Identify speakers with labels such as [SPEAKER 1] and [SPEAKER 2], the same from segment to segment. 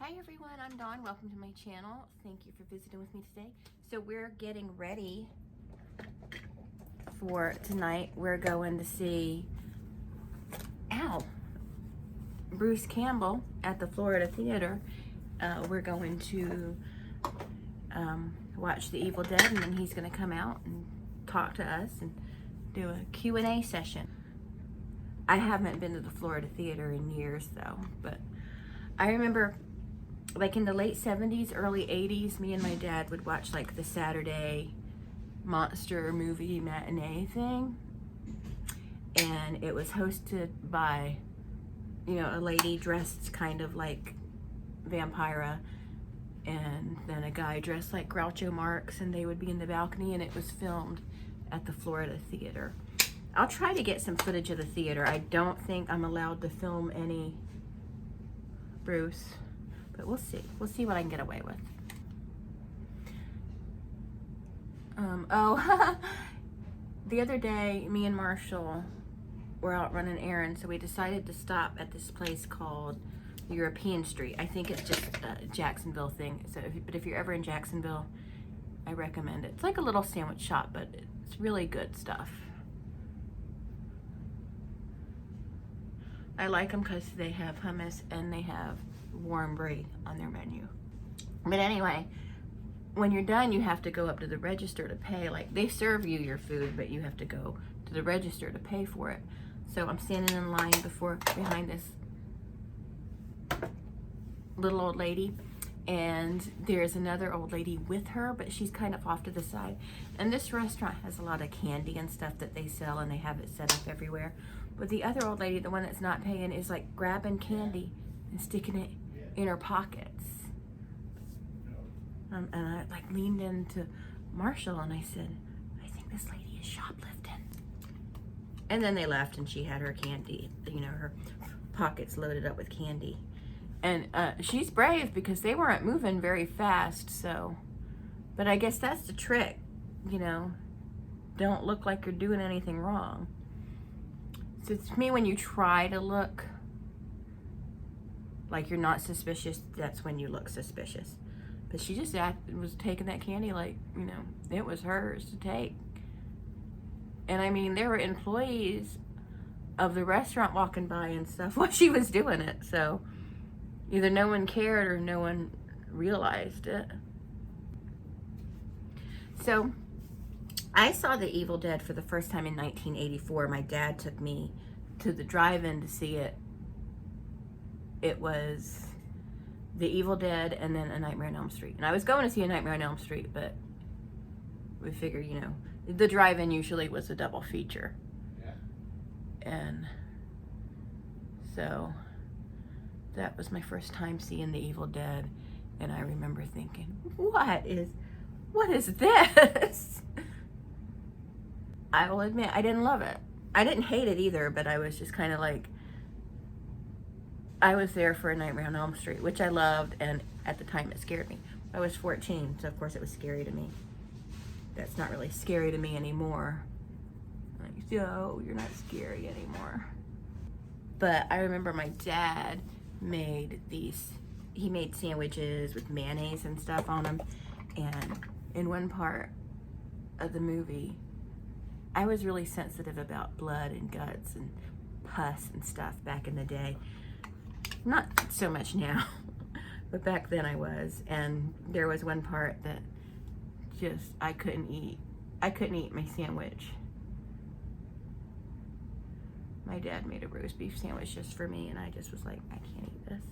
[SPEAKER 1] Hi everyone, I'm Dawn. Welcome to my channel. Thank you for visiting with me today. So we're getting ready for tonight. We're going to see Bruce Campbell at the Florida Theater. We're going to watch The Evil Dead, and then he's going to come out and talk to us and do a Q&A session. I haven't been to the Florida Theater in years though, but I remember like in the late 70s, early 80s, me and my dad would watch like the Saturday monster movie matinee thing. And it was hosted by, you know, a lady dressed kind of like Vampira, and then a guy dressed like Groucho Marx, and they would be in the balcony, and it was filmed at the Florida Theater. I'll try to get some footage of the theater. I don't think I'm allowed to film any Bruce, but we'll see. We'll see what I can get away with. The other day, me and Marshall were out running errands, so we decided to stop at this place called European Street. I think it's just a Jacksonville thing. So, but if you're ever in Jacksonville, I recommend it. It's like a little sandwich shop, but it's really good stuff. I like them because they have hummus and they have warm brie on their menu. But anyway, when you're done, you have to go up to the register to pay. Like, they serve you your food, but you have to go to the register to pay for it. So I'm standing in line behind this little old lady, and there's another old lady with her, but she's kind of off to the side. And this restaurant has a lot of candy and stuff that they sell, and they have it set up everywhere. But the other old lady, the one that's not paying, is like grabbing candy and sticking it in her pockets. And I like leaned into Marshall and I said, I think this lady is shoplifting. And then they left, and she had her candy, you know, her pockets loaded up with candy. And she's brave because they weren't moving very fast, so. But I guess that's the trick, you know. Don't look like you're doing anything wrong. So to me, when you try to look like you're not suspicious, that's when you look suspicious. But she just was taking that candy like, you know, it was hers to take. And I mean, there were employees of the restaurant walking by and stuff while she was doing it. So either no one cared or no one realized it. So I saw The Evil Dead for the first time in 1984. My dad took me to the drive-in to see it. It was The Evil Dead and then A Nightmare on Elm Street. And I was going to see A Nightmare on Elm Street, but we figured, you know, the drive-in usually was a double feature. Yeah. And so that was my first time seeing The Evil Dead. And I remember thinking, what is this? I will admit, I didn't love it. I didn't hate it either, but I was just kind of like, I was there for A Nightmare on Elm Street, which I loved, and at the time it scared me. I was 14, so of course it was scary to me. That's not really scary to me anymore. Like, yo, you're not scary anymore. But I remember my dad made he made sandwiches with mayonnaise and stuff on them, and in one part of the movie, I was really sensitive about blood and guts and pus and stuff back in the day. Not so much now, but back then I was. And there was one part that just, I couldn't eat my sandwich. My dad made a roast beef sandwich just for me, and I just was like, I can't eat this.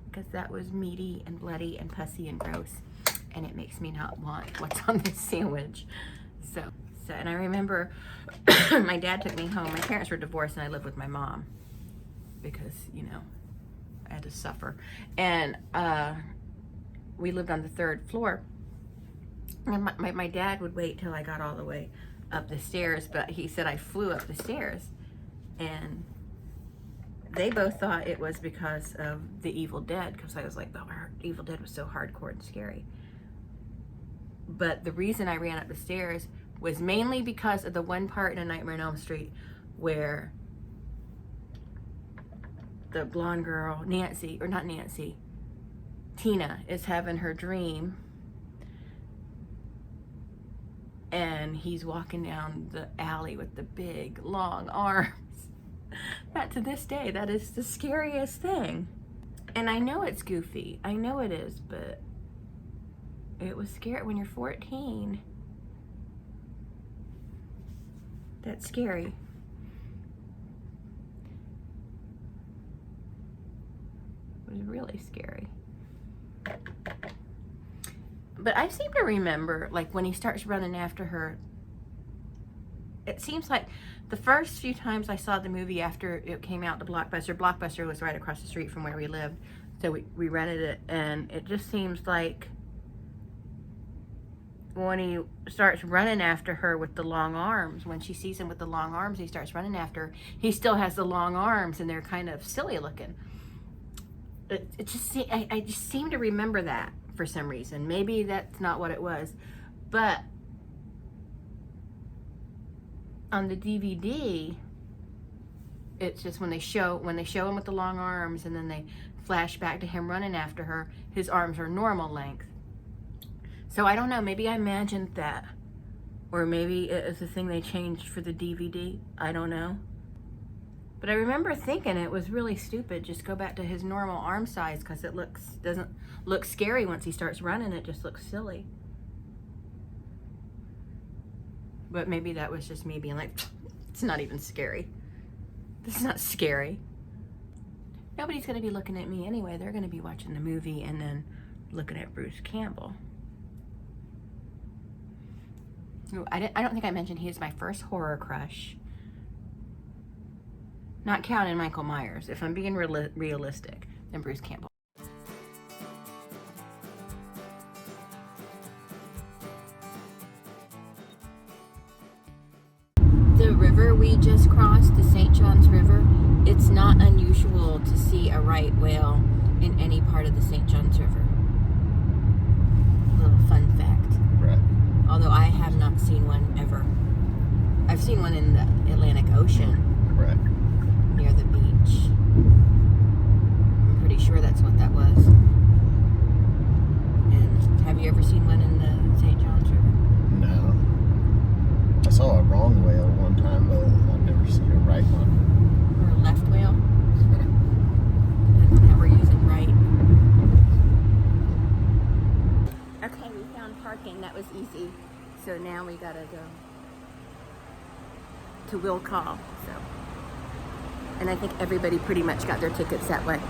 [SPEAKER 1] Because that was meaty and bloody and pussy and gross, and it makes me not want what's on this sandwich. So and I remember my dad took me home. My parents were divorced, and I lived with my mom because, you know, I had to suffer. And we lived on the 3rd floor. And my dad would wait till I got all the way up the stairs, but he said I flew up the stairs. And they both thought it was because of The Evil Dead, because I was like, the Evil Dead was so hardcore and scary. But the reason I ran up the stairs was mainly because of the one part in A Nightmare on Elm Street where the blonde girl, Nancy, or not Nancy, Tina is having her dream, and he's walking down the alley with the big long arms. That, to this day, that is the scariest thing. And I know it's goofy, I know it is, but it was scary when you're 14. That's scary. It was really scary. But I seem to remember, like, when he starts running after her, it seems like the first few times I saw the movie after it came out to Blockbuster was right across the street from where we lived, so we rented it, and it just seems like when he starts running after her with the long arms, when she sees him with the long arms, he starts running after her, he still has the long arms, and they're kind of silly looking. I just seem to remember that for some reason. Maybe that's not what it was, but on the DVD, it's just when they show him with the long arms, and then they flash back to him running after her, his arms are normal length. So I don't know, maybe I imagined that, or maybe it was the thing they changed for the DVD. I don't know. But I remember thinking it was really stupid. Just go back to his normal arm size, because it doesn't look scary once he starts running. It just looks silly. But maybe that was just me being like, it's not even scary. This is not scary. Nobody's going to be looking at me anyway. They're going to be watching the movie and then looking at Bruce Campbell. I don't think I mentioned he is my first horror crush. Not counting Michael Myers. If I'm being realistic, then Bruce Campbell. The river we just crossed, the St. John's River, it's not unusual to see a right whale in any part of the St. John's River. Little fun fact.
[SPEAKER 2] Right.
[SPEAKER 1] Although I have not seen one ever. I've seen one in the Atlantic Ocean.
[SPEAKER 2] Right.
[SPEAKER 1] Near the beach. I'm pretty sure that's what that was. And have you ever seen one in the St. John's River?
[SPEAKER 2] No. I saw a wrong whale one time, but I've never seen a right one.
[SPEAKER 1] Or a left whale? Now we're using right. Okay, we found parking. That was easy. So now we gotta go to Will Call. So. And I think everybody pretty much got their tickets that way.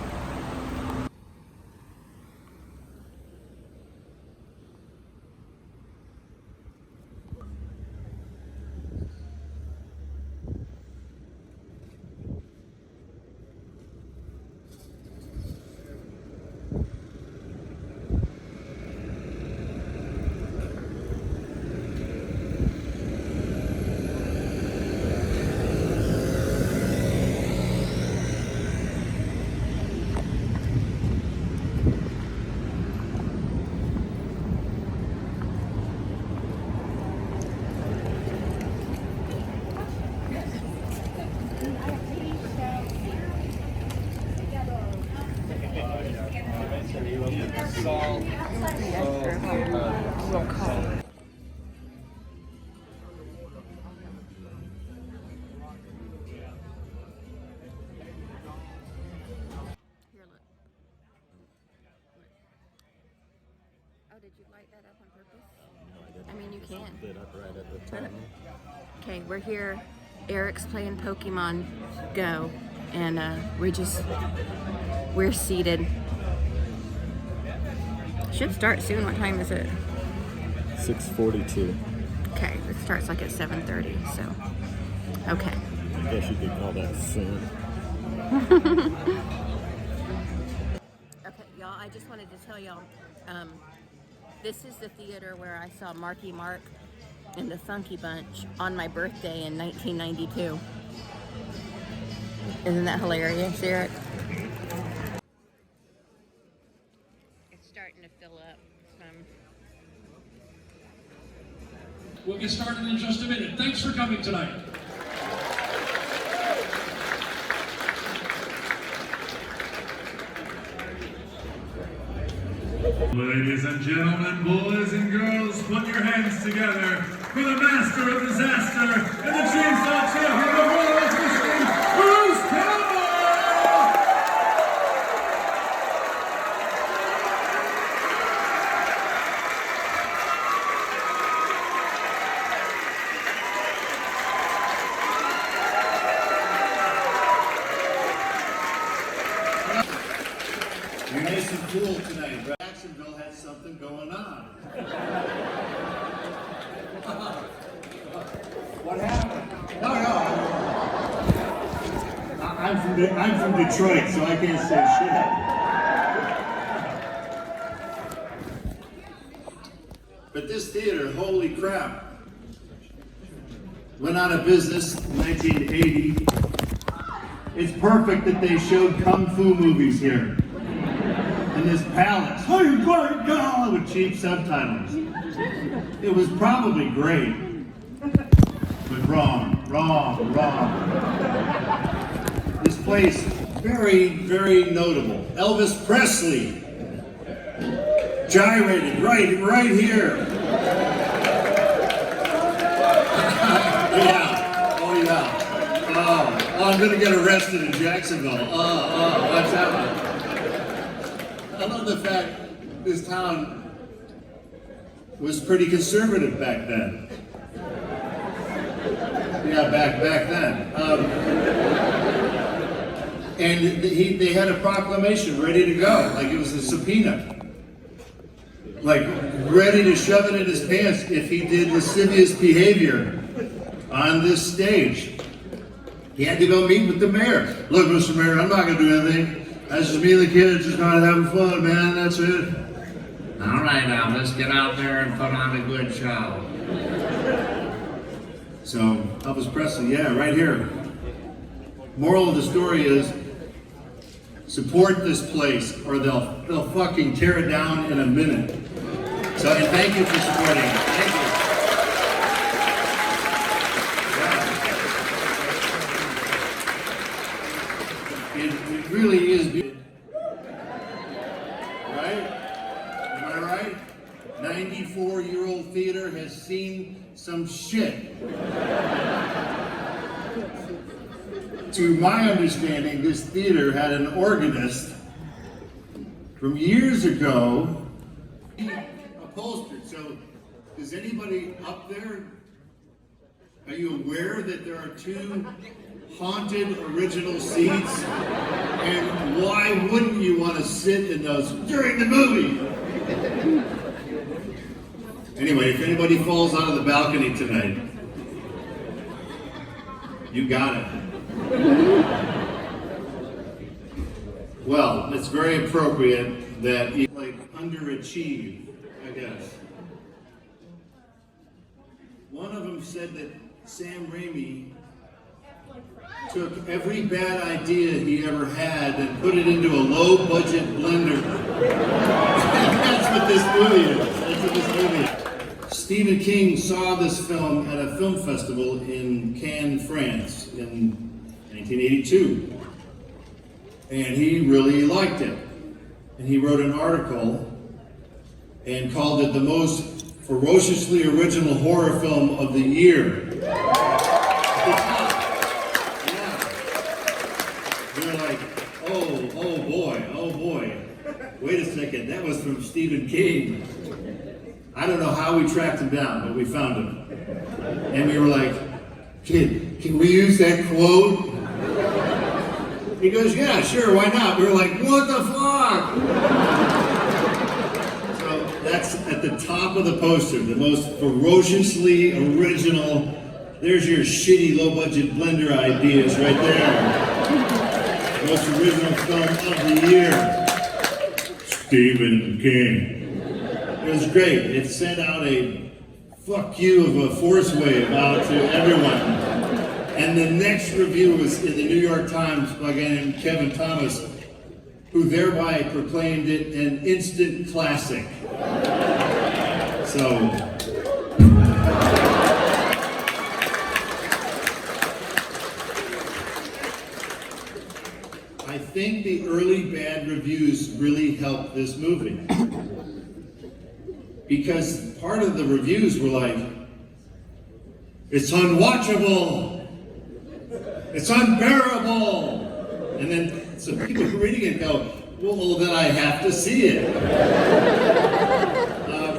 [SPEAKER 1] Oh, did you light that up on purpose?
[SPEAKER 2] No, I didn't.
[SPEAKER 1] I mean, you can.
[SPEAKER 2] Lit up right at the time.
[SPEAKER 1] Okay, we're here. Eric's playing Pokemon Go, and we're seated. Should start soon. What time is it?
[SPEAKER 2] 6:42.
[SPEAKER 1] Okay, it starts like at 7:30. So, okay.
[SPEAKER 2] I guess you could call that soon.
[SPEAKER 1] Okay, y'all. I just wanted to tell y'all. This is the theater where I saw Marky Mark and the Funky Bunch on my birthday in 1992. Isn't that hilarious, Eric? It's starting to fill up.
[SPEAKER 3] We'll get started in just a minute. Thanks for coming tonight.
[SPEAKER 4] Ladies and gentlemen, boys and girls, put your hands together for the master of disaster and the chainsaw champion of world wrestling, Bruce Campbell!
[SPEAKER 5] You're nice and cool tonight, but Jacksonville has something going on. What happened? No. I'm from Detroit, so I can't say shit. But this theater, holy crap, went out of business in 1980. It's perfect that they showed kung fu movies here. In this palace, with cheap subtitles. It was probably great, but wrong. This place, very, very notable. Elvis Presley, gyrated right here. Yeah, oh yeah. Oh, I'm gonna get arrested in Jacksonville. Watch out. I love the fact this town was pretty conservative back then. Yeah, back then. And they had a proclamation ready to go, like it was a subpoena. Like, ready to shove it in his pants if he did lascivious behavior on this stage. He had to go meet with the mayor. Look, Mr. Mayor, I'm not gonna do anything. That's just me and the kids just kind of having fun, man, that's it.
[SPEAKER 6] All right, now, let's get out there and put on a good show.
[SPEAKER 5] So, Elvis Presley, yeah, right here. Moral of the story is, support this place or they'll fucking tear it down in a minute. So, and thank you for supporting it. Thank you. It really is beautiful. Right? Am I right? 94-year-old theater has seen some shit. To my understanding, this theater had an organist from years ago upholstered. So, is anybody up there? Are you aware that there are 2 haunted original seats? And why wouldn't you want to sit in those during the movie? Anyway, if anybody falls out of the balcony tonight, you got it. Well, it's very appropriate that you underachieve, I guess. One of them said that Sam Raimi took every bad idea he ever had and put it into a low-budget blender. That's what this movie is. That's what this movie is. Stephen King saw this film at a film festival in Cannes, France in 1982. And he really liked it. And he wrote an article and called it the most ferociously original horror film of the year. Oh boy. Wait a second, that was from Stephen King. I don't know how we tracked him down, but we found him. And we were like, kid, can we use that quote? He goes, yeah, sure, why not? We were like, what the fuck? So that's at the top of the poster, the most ferociously original. There's your shitty low-budget blender ideas right there. Most original film of the year. Stephen King. It was great. It sent out a fuck you of a force wave out to everyone. And the next review was in the New York Times by a guy named Kevin Thomas, who thereby proclaimed it an instant classic. So, I think the early bad reviews really helped this movie. Because part of the reviews were like, it's unwatchable, it's unbearable. And then some people reading it go, well, then I have to see it.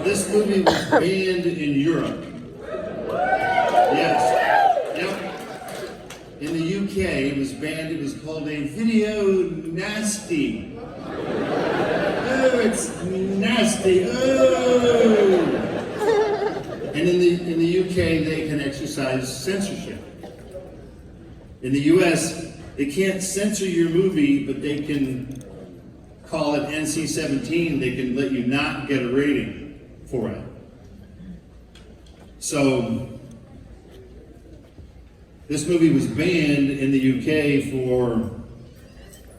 [SPEAKER 5] This movie was banned in Europe. Yes. Yep. In the UK, it was banned. It was called a video nasty. Oh, it's nasty. Oh. And in the UK, they can exercise censorship. In the US, they can't censor your movie, but they can call it NC-17. They can let you not get a rating for it. So this movie was banned in the UK for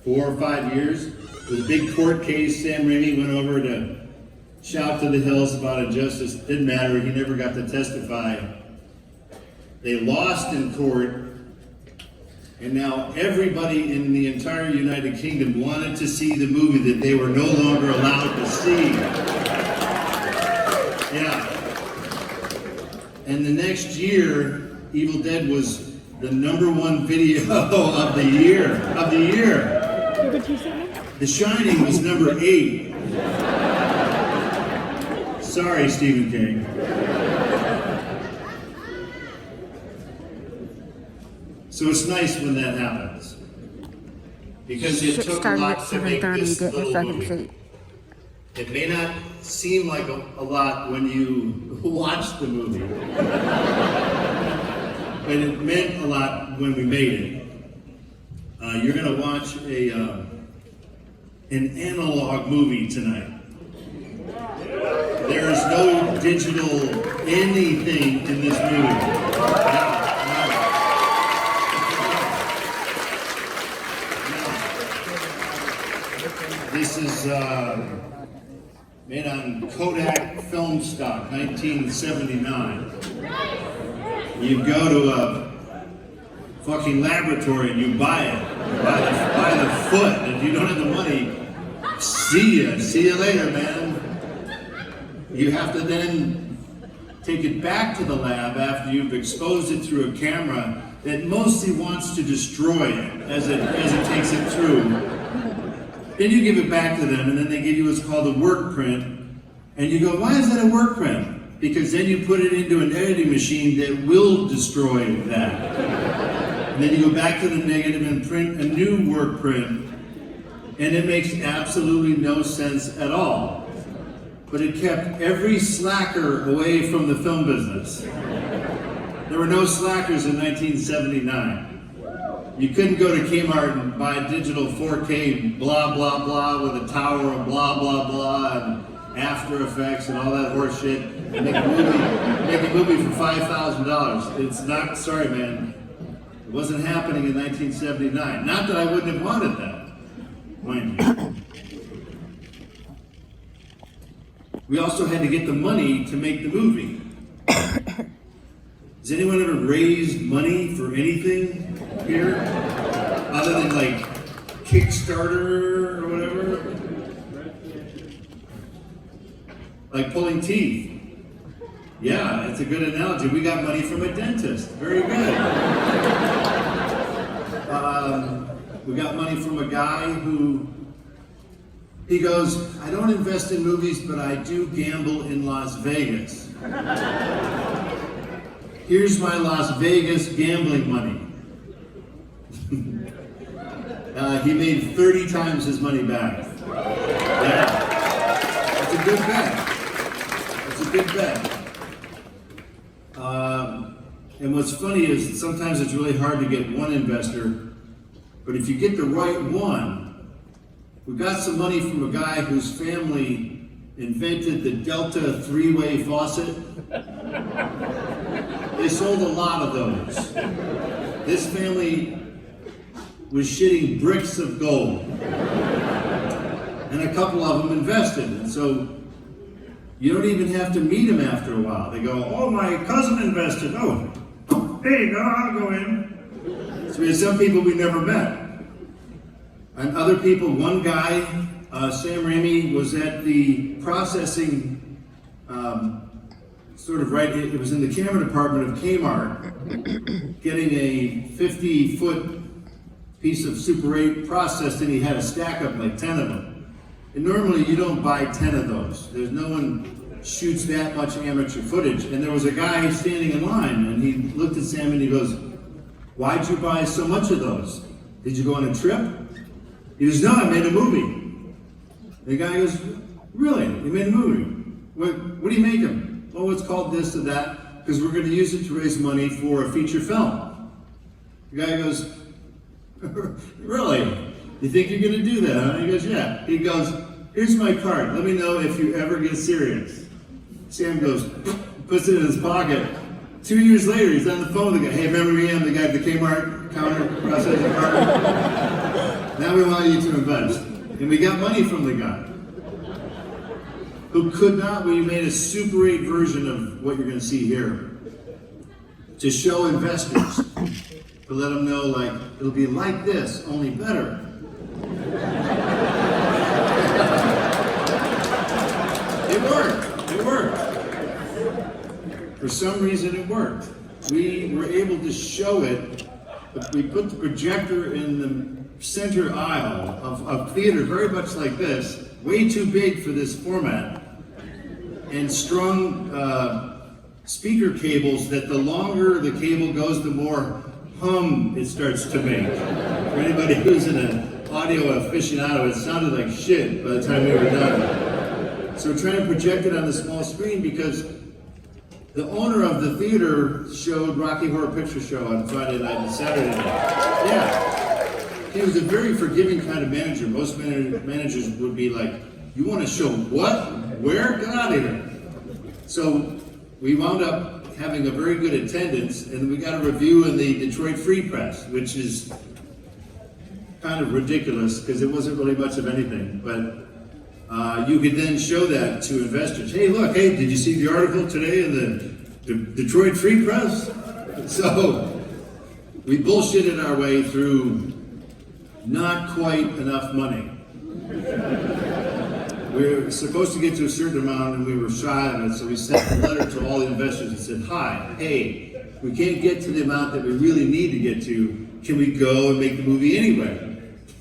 [SPEAKER 5] 4 or 5 years. It was a big court case. Sam Raimi went over to shout to the hills about injustice. Didn't matter. He never got to testify. They lost in court. And now everybody in the entire United Kingdom wanted to see the movie that they were no longer allowed to see. Yeah. And the next year, Evil Dead was the #1 video of the year. The Shining was number 8. Sorry, Stephen King. So it's nice when that happens. Because it took a lot to make this little movie. It may not seem like a lot when you watch the movie. But it meant a lot when we made it. You're going to watch an analog movie tonight. There is no digital anything in this movie. This is made on Kodak film stock, 1979. You go to a fucking laboratory and you buy it. You buy the foot. If you don't have the money, see you later, man. You have to then take it back to the lab after you've exposed it through a camera that mostly wants to destroy it as it takes it through. Then you give it back to them, and then they give you what's called a work print. And you go, why is that a work print? Because then you put it into an editing machine that will destroy that. And then you go back to the negative and print a new work print. And it makes absolutely no sense at all. But it kept every slacker away from the film business. There were no slackers in 1979. You couldn't go to Kmart and buy a digital 4K blah, blah, blah with a tower of blah, blah, blah and After Effects and all that horse shit and make a movie for $5,000. It's not, sorry man, it wasn't happening in 1979. Not that I wouldn't have wanted that, mind you. We also had to get the money to make the movie. Has anyone ever raised money for anything here? Other than like Kickstarter or whatever? Like pulling teeth. Yeah, that's a good analogy. We got money from a dentist. Very good. We got money from a guy who, he goes, I don't invest in movies, but I do gamble in Las Vegas. Here's my Las Vegas gambling money. He made 30 times his money back. Yeah. That's a good bet. That's a good bet. And what's funny is sometimes it's really hard to get one investor, but if you get the right one, we got some money from a guy whose family invented the Delta three-way faucet. They sold a lot of those. This family was shitting bricks of gold. And a couple of them invested. And so you don't even have to meet them after a while. They go, oh, my cousin invested. Oh, there you go, I'll go in. So we had some people we never met. And other people, one guy, Sam Raimi, was at the processing, it was in the camera department of Kmart, getting a 50-foot piece of Super 8 processed, and he had a stack of like 10 of them. And normally you don't buy 10 of those. There's no one shoots that much amateur footage. And there was a guy standing in line, and he looked at Sam and he goes, "Why'd you buy so much of those? Did you go on a trip?" He goes, "No, I made a movie." The guy goes, "Really? You made a movie? What do you make them?" "Oh, it's called this or that, because we're going to use it to raise money for a feature film." The guy goes, "Really? You think you're going to do that, huh?" He goes, "Yeah." He goes, "Here's my card. Let me know if you ever get serious." Sam goes, puts it in his pocket. 2 years later, he's on the phone with the guy. "Hey, remember me? I'm the guy at the Kmart counter processing card. Now we want you to invest." And we got money from the guy who could not, we made a Super 8 version of what you're going to see here to show investors, to let them know, like, it'll be like this, only better. It worked. It worked. For some reason, it worked. We were able to show it, but we put the projector in the center aisle of a theater very much like this, way too big for this format, and strung speaker cables that the longer the cable goes, the more hum it starts to make. For anybody who's an audio aficionado, it sounded like shit by the time we were done. So we're trying to project it on the small screen because the owner of the theater showed Rocky Horror Picture Show on Friday night and Saturday night. Yeah. He was a very forgiving kind of manager. Most managers would be like, "You want to show what? Where? Get out of here." So we wound up having a very good attendance, and we got a review in the Detroit Free Press, which is kind of ridiculous because it wasn't really much of anything. But you could then show that to investors. "Hey, look, hey, did you see the article today in the Detroit Free Press?" So we bullshitted our way through not quite enough money. We were supposed to get to a certain amount and we were shy of it, so we sent a letter to all the investors and said, "Hi, hey, we can't get to the amount that we really need to get to. Can we go and make the movie anyway?"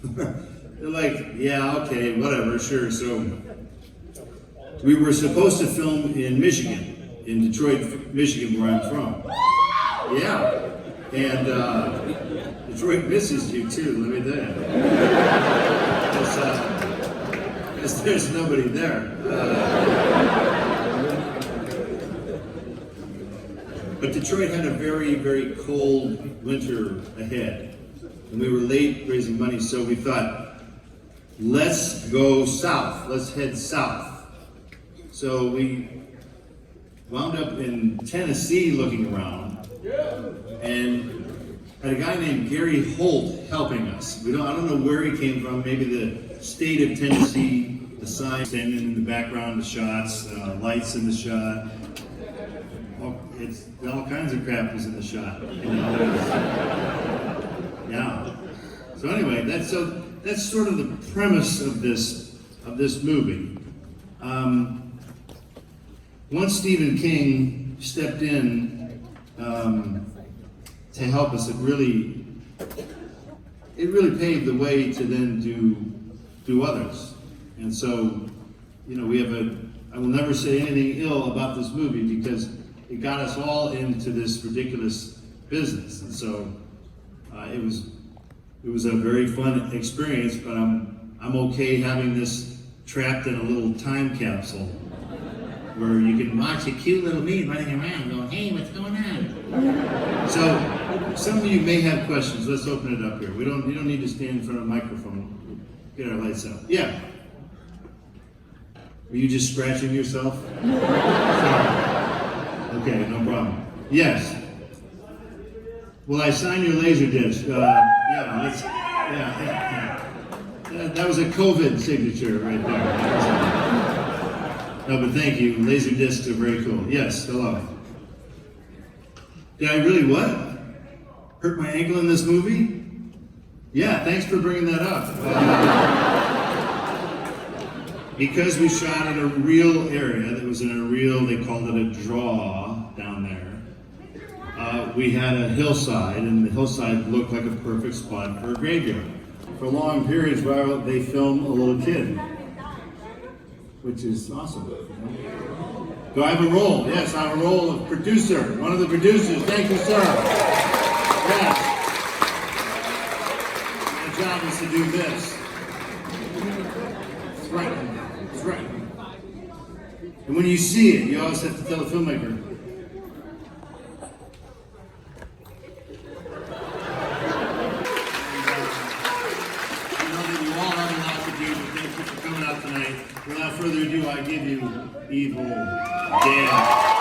[SPEAKER 5] They're like, "Yeah, okay, whatever, sure." So we were supposed to film in Michigan, in Detroit, Michigan, where I'm from. Yeah. And Detroit misses you too, let me tell you. Because there's nobody there. But Detroit had a very, very cold winter ahead. And we were late raising money, so we thought, let's go south, let's head south. So we wound up in Tennessee looking around, and had a guy named Gary Holt helping us. I don't know where he came from, maybe the state of Tennessee, the sign standing in the background, the shots, lights in the shot. It's all kinds of crap was in the shot. You know, yeah. So anyway, that's sort of the premise of this movie. Once Stephen King stepped in to help us, it really paved the way to then do others. And so, you know, I will never say anything ill about this movie because it got us all into this ridiculous business. And so it was a very fun experience, but I'm okay having this trapped in a little time capsule where you can watch a cute little me running around going, "Hey, what's going on?" So some of you may have questions. Let's open it up here. You don't need to stand in front of a microphone. Get our lights out. Yeah. Were you just scratching yourself? Sorry. Okay, no problem. Yes. Will I sign your laser disc? Yeah. That was a COVID signature right there. No, but thank you. Laser discs are very cool. Yes, hello. Did I really what? Hurt my ankle in this movie? Yeah, thanks for bringing that up. Because we shot in a real area that was in a real, they called it a draw down there. We had a hillside, and the hillside looked like a perfect spot for a graveyard. For long periods, while they film a little kid, which is awesome. Do I have a role? Yes, I have a role of producer, one of the producers. Thank you, sir. Yes. My job is to do this. It's right. It's right. And when you see it, you always have to tell the filmmaker, tonight. Without further ado, I give you Evil Dan.